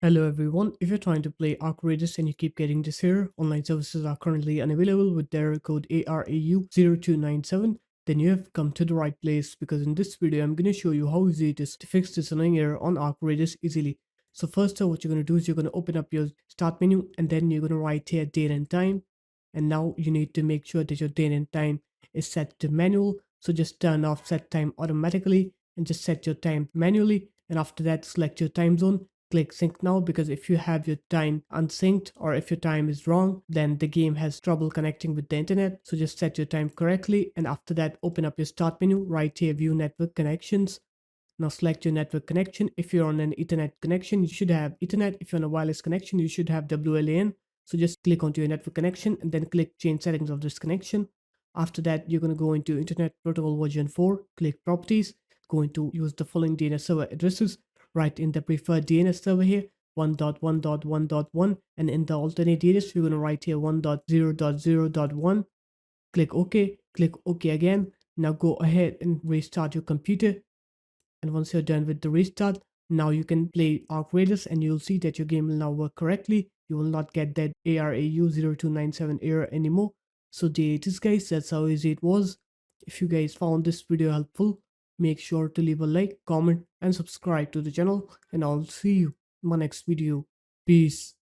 Hello everyone, if you're trying to play Arc Raiders and you keep getting this error, online services are currently unavailable with the error code ARAU0297, then you have come to the right place because in this video I'm going to show you how easy it is to fix this annoying error on Arc Raiders easily. So first of all, what you're going to do is you're going to open up your start menu and then you're going to write here date and time. And now you need to make sure that your date and time is set to manual. So just turn off set time automatically and just set your time manually. And after that, select your time zone. Click sync now, because if you have your time unsynced or if your time is wrong, then the game has trouble connecting with the internet. So just set your time correctly, and after that open up your start menu, right here view network connections. Now select your network connection. If you're on an Ethernet connection, you should have Ethernet. If you're on a wireless connection, you should have WLAN. So just click onto your network connection and then click change settings of this connection. After that, you're going to go into Internet Protocol version 4, click properties, going to use the following DNS server addresses, right in the preferred DNS server here, 1.1.1.1, and in the alternate DNS, we're going to write here 1.0.0.1. Click OK, click OK again. Now go ahead and restart your computer. And once you're done with the restart, now you can play Arc Raiders and you'll see that your game will now work correctly. You will not get that ARAU0297 error anymore. So there it is guys, that's how easy it was. If you guys found this video helpful, make sure to leave a like, comment and subscribe to the channel, and I'll see you in my next video. Peace.